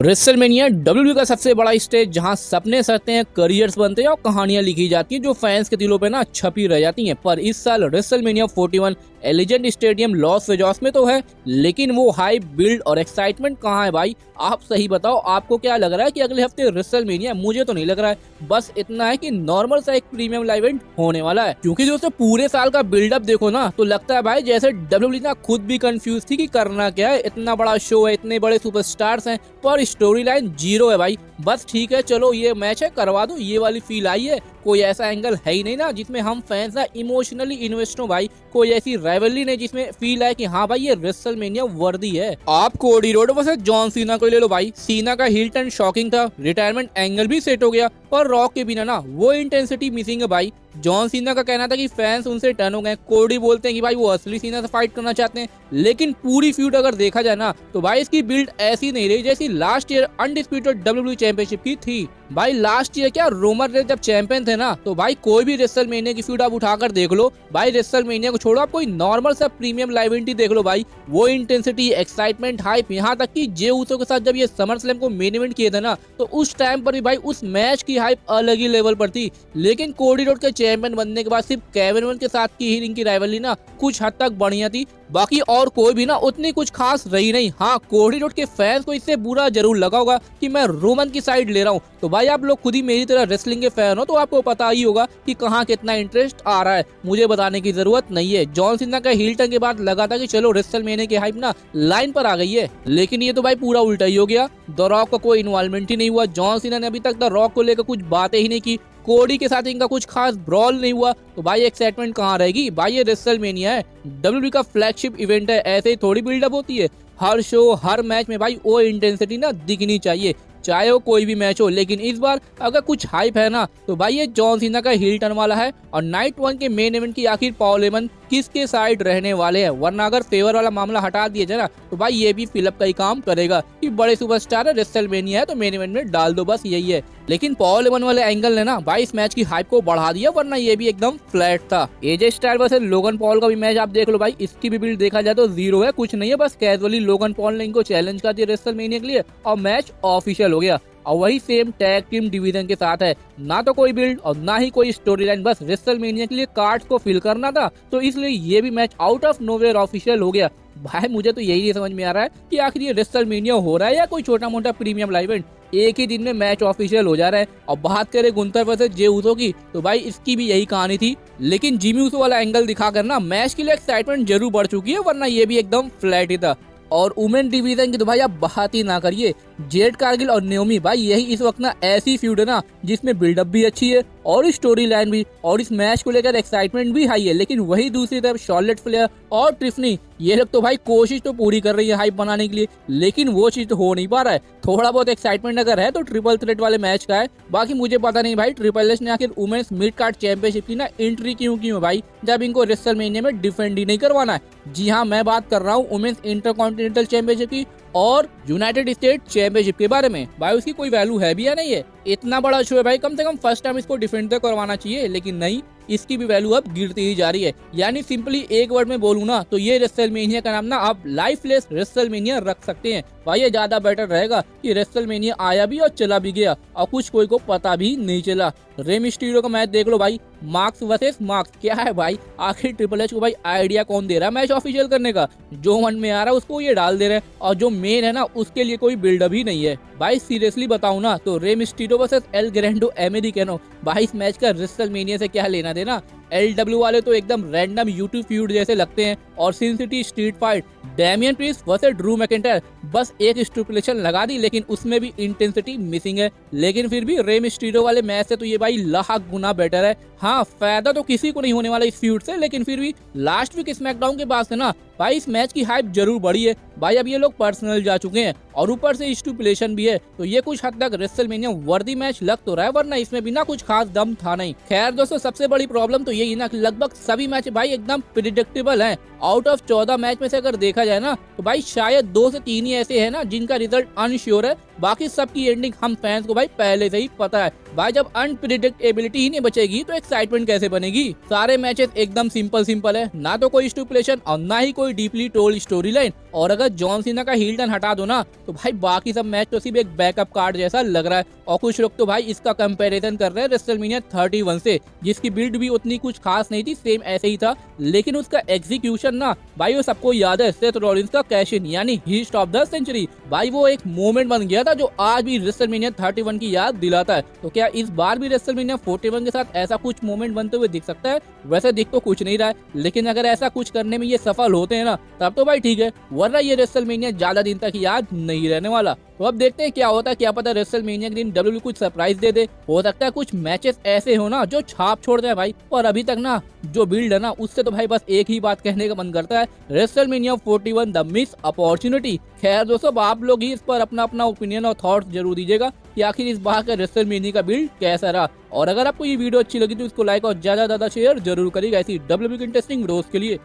WrestleMania WWE का सबसे बड़ा स्टेज जहां सपने सजते हैं, करियर्स बनते हैं और कहानियां लिखी जाती हैं जो फैंस के दिलों पे ना छपी रह जाती हैं। पर इस साल रेसलमेनिया 41 एलिजेंट स्टेडियम लॉस वेगास में तो है, लेकिन वो हाइप, बिल्ड और एक्साइटमेंट कहाँ है भाई? आप सही बताओ, आपको क्या लग रहा है कि अगले हफ्ते रेसलमेनिया? मुझे तो नहीं लग रहा है। बस इतना है कि नॉर्मल सा एक प्रीमियम लाइव इवेंट होने वाला है, क्योंकि दोस्तों पूरे साल का बिल्डअप देखो ना तो लगता है भाई जैसे डब्ल्यूडब्ल्यूई ना खुद भी कंफ्यूज थी कि करना क्या है। इतना बड़ा शो है, इतने बड़े सुपरस्टार्स हैं, पर स्टोरी लाइन जीरो है भाई। बस ठीक है, चलो ये मैच है, करवा दो, ये वाली फील आई है। कोई ऐसा एंगल है ही नहीं ना जिसमें हम फैंस ना इमोशनली इन्वेस्ट हो भाई। कोई ऐसी राइवलरी नहीं जिसमें फील है कि हाँ भाई ये रेसलमेनिया वर्दी है। आप कोडी रोड वर्सेस जॉन सीना को ले लो भाई। सीना का हिल टर्न शॉकिंग था, रिटायरमेंट एंगल भी सेट हो गया, पर रॉक के बिना ना वो इंटेंसिटी मिसिंग है भाई। जॉन सीना का कहना था कि फैंस उनसे टर्न हो गए। कोडी बोलते हैं कि भाई वो असली सीना से फाइट करना चाहते हैं। लेकिन पूरी फ्यूड अगर देखा जाए ना तो भाई इसकी बिल्ड ऐसी नहीं रही जैसी last year undisputed WWE championship की थी। भाई लास्ट ईयर क्या रोमन रेंस जब चैंपियन थे ना तो भाई कोई भी रेसलमेनिया की फ्यूड आप उठाकर देख लो भाई। रेसलमेनिया को छोड़ो, आप कोई नॉर्मल सा प्रीमियम लाइव इवेंट ही देख लो भाई, वो इंटेंसिटी, एक्साइटमेंट, हाइप, यहाँ तक कि जे ऊसो के साथ जब ये समर स्लैम को मेन इवेंट किए थे ना तो उस टाइम पर भी भाई उस मैच की हाइप अलग ही लेवल पर थी। लेकिन कोडी रोड के चैंपियन बनने के बाद सिर्फ केविन ओवेंस के साथ की ही इनकी राइवलरी ना कुछ हद तक बढ़िया थी, बाकी और कोई भी ना उतनी कुछ खास रही नहीं। हाँ, कोडी रोड के फैंस को इससे बुरा जरूर लगा होगा कि मैं रोमन की साइड ले रहा हूँ। तो भाई आप लोग खुद ही मेरी तरह रेसलिंग के फैन हो तो आपको पता ही होगा कि कहाँ कितना इंटरेस्ट आ रहा है, मुझे बताने की जरूरत नहीं है। जॉन सीना का हील टर्न के बाद लगा था कि चलो रेसलमेनिया की हाइप ना लाइन पर आ गई है, लेकिन ये तो भाई पूरा उल्टा ही हो गया। द रॉक का कोई इन्वॉल्वमेंट ही नहीं हुआ। जॉन सीना ने अभी तक द रॉक को लेकर कुछ बातें ही नहीं की। कोडी के साथ इनका कुछ खास ब्रॉल नहीं हुआ, तो भाई एक्साइटमेंट कहाँ रहेगी? भाई ये रेसलमेनिया है, डब्ल्यूडब्ल्यूई का फ्लैगशिप इवेंट है, ऐसे ही थोड़ी बिल्डअप होती है। हर शो, हर मैच में भाई वो इंटेंसिटी ना दिखनी चाहिए, चाहे वो कोई भी मैच हो। लेकिन इस बार अगर कुछ हाइप है ना तो भाई ये जॉन सीना का हिल टर्न वाला है। और नाइट 1 के मेन इवेंट की आखिर पॉल हेमन किसके साइड रहने वाले हैं? वरना अगर फेवर वाला मामला हटा दिया जाए ना तो भाई ये भी फिलअप का ही काम करेगा कि बड़े सुपरस्टार है, रेसलमेनिया है तो मेन इवेंट में डाल दो, बस यही है। लेकिन पॉल हेमन वाले एंगल ने ना भाई इस मैच की हाइप को बढ़ा दिया, वरना ये भी एकदम फ्लैट था। AJ Styles versus Logan Paul का भी मैच आप देख लो भाई, इसकी भी बिल्ड देखा जाए तो जीरो है, कुछ नहीं है। बस कैजुअली लोगन पॉल ने इनको चैलेंज कर दिया रेसलमेनिया के लिए और मैच ऑफिशियल हो गया। और वही सेम टैग टीम डिवीजन के साथ है, ना तो कोई बिल्ड और ना ही कोई स्टोरी लाइन, बस रेसलमेनिया के लिए कार्ड्स को फिल करना था, तो इसलिए ये भी match out of nowhere official हो गया। भाई मुझे तो यही नहीं समझ में आ रहा है कि आखिर ये रेसलमेनिया हो रहा है या कोई छोटा मोटा प्रीमियम लाइव इवेंट। एक ही दिन में मैच ऑफिशियल हो जा रहा है। और बात करें गुंथर वर्सेस जे ऊसो की तो भाई इसकी भी यही कहानी थी, लेकिन जिमी ऊसो वाला एंगल दिखाकर ना मैच के लिए एक्साइटमेंट जरूर बढ़ चुकी है, वरना ये भी एकदम फ्लैट ही था। और वुमेन डिवीजन की तो भाई आप बात ही ना करिए। जेड कारगिल और नेओमी, भाई यही इस वक्त ना ऐसी फ्यूड है ना जिसमें बिल्डअप भी अच्छी है और स्टोरी लाइन भी, और इस मैच को लेकर एक्साइटमेंट भी हाई है। लेकिन वही दूसरी तरफ शार्लेट फ्लेयर और ट्रिफनी, ये लोग तो भाई कोशिश तो पूरी कर रही है हाइप बनाने के लिए, लेकिन वो चीज तो हो नहीं पा रहा है। थोड़ा बहुत एक्साइटमेंट अगर है तो ट्रिपल थ्रेट वाले मैच का है, बाकी मुझे पता नहीं भाई ट्रिपल एच ने आखिर वुमेन्स मिड कार्ड चैंपियनशिप की ना एंट्री क्यों की है भाई, जब इनको रेसलमेनिया में डिफेंड ही नहीं करवाना है। जी हाँ, मैं बात कर रहा हूँ वुमेन्स इंटरकॉन्टिनेंटल चैंपियनशिप की और यूनाइटेड स्टेट चैंपियनशिप के बारे में। भाई उसकी कोई वैल्यू है भी या नहीं है? इतना बड़ा शो है भाई, कम से कम फर्स्ट टाइम इसको डिफेंड तो करवाना चाहिए, लेकिन नहीं, इसकी भी वैल्यू अब गिरती ही जा रही है। यानी सिंपली एक वर्ड में बोलूं ना तो ये रेसलमेनिया का नाम ना आप लाइफलेस रेसलमेनिया रख सकते हैं। भाई ये ज्यादा बेटर रहेगा कि रेसलमेनिया आया भी और चला भी गया और कुछ कोई को पता भी नहीं चला। रे मिस्टीरियो का मैच देख लो भाई, मार्क्स वर्सेस मार्क्स, क्या है भाई? आखिर ट्रिपल एच को भाई आइडिया कौन दे रहा है मैच ऑफिशियल करने का? जो मन में आ रहा है उसको ये डाल दे रहे हैं, और जो मेन है ना उसके लिए कोई बिल्डअप ही नहीं है। भाई सीरियसली बताऊं ना तो Rey Mysterio versus L Grandhomme americano, भाई इस मैच का रेसलमेनिया से क्या लेना देना? LW वाले तो एकदम रैंडम यूट्यूब फ्यूड जैसे लगते हैं। और sin city street fight, Damian Priest versus Drew McIntyre, बस एक स्टिपुलेशन लगा दी लेकिन उसमें भी इंटेंसिटी मिसिंग है। लेकिन फिर भी रे मिस्टीरियो वाले मैच से तो ये भाई लाख गुना बेटर है। हाँ, फायदा तो किसी को नहीं होने वाला इस फ्यूड से, लेकिन फिर भी लास्ट वीक स्मैकडाउन के बाद से ना भाई इस मैच की हाइप जरूर बढ़ी है। भाई अब ये लोग पर्सनल जा चुके हैं और ऊपर से स्टिपुलेशन भी है, तो ये कुछ हद तक रेसलमेनिया वर्दी मैच लग तो रहा है, वरना इसमें भी ना कुछ खास दम था नहीं। खैर दोस्तों, सबसे बड़ी प्रॉब्लम तो यही ना कि लगभग सभी मैच भाई एकदम प्रिडिक्टेबल हैं। आउट ऑफ 14 मैच में से अगर देखा जाए ना तो भाई शायद 2 से 3 ही ऐसे हैं ना जिनका रिजल्ट अनश्योर है, बाकी सबकी एंडिंग हम फैंस को भाई पहले से ही पता है। भाई जब अनप्रिडिक्टेबिलिटी ही नहीं बचेगी तो एक्साइटमेंट कैसे बनेगी। सारे मैचेस एकदम सिंपल है, ना तो कोई स्टिपुलेशन और ना ही कोई डीपली टोल्ड स्टोरी लाइन। और अगर जॉन सीना का हील टर्न हटा दो ना तो भाई बाकी सब मैच तो सिर्फ एक बैकअप कार्ड जैसा लग रहा है। और कुछ लोग तो भाई इसका कंपैरिजन कर रहे हैं रेसलमेनिया 31 से, जिसकी बिल्ड भी उतनी कुछ खास नहीं थी, सेम ऐसे ही था, लेकिन उसका एग्जीक्यूशन ना भाई वो सबको याद है। सेथ रॉलिंस का कैश इन यानी हीस्ट ऑफ द सेंचुरी, भाई वो एक मोमेंट बन गया था जो आज भी रेसलमेनिया 31 की याद दिलाता है। तो क्या इस बार भी रेसलमेनिया 41 के साथ ऐसा कुछ मोमेंट बनते हुए दिख सकता है? वैसे दिख तो कुछ नहीं रहा है, लेकिन अगर ऐसा कुछ करने में ये सफल होते हैं ना तब तो भाई ठीक है, वरना ये रेसलमेनिया ज्यादा दिन तक याद नहीं रहने वाला। तो अब देखते हैं क्या होता है, क्या पता रेसलमेनिया के दिन डब्ल्यूडब्ल्यूई कुछ सरप्राइज दे दे। हो सकता है कुछ मैचेस ऐसे हो ना जो छाप छोड़ जाए भाई। और अभी तक ना जो बिल्ड है ना उससे तो भाई बस एक ही बात कहने का मन करता है, रेसलमेनिया 41 द मिस अपॉर्चुनिटी। खैर दोस्तों, आप लोग ही इस पर अपना अपना ओपिनियन और थॉट्स जरूर दीजिएगा कि आखिर इस बार का रेसलमेनिया का बिल्ड कैसा रहा। और अगर आपको ये वीडियो अच्छी लगी तो इसको लाइक और ज्यादा शेयर जरूर करिएगा ऐसी डब्ल्यूडब्ल्यूई की इंटरेस्टिंग वीडियोस के लिए।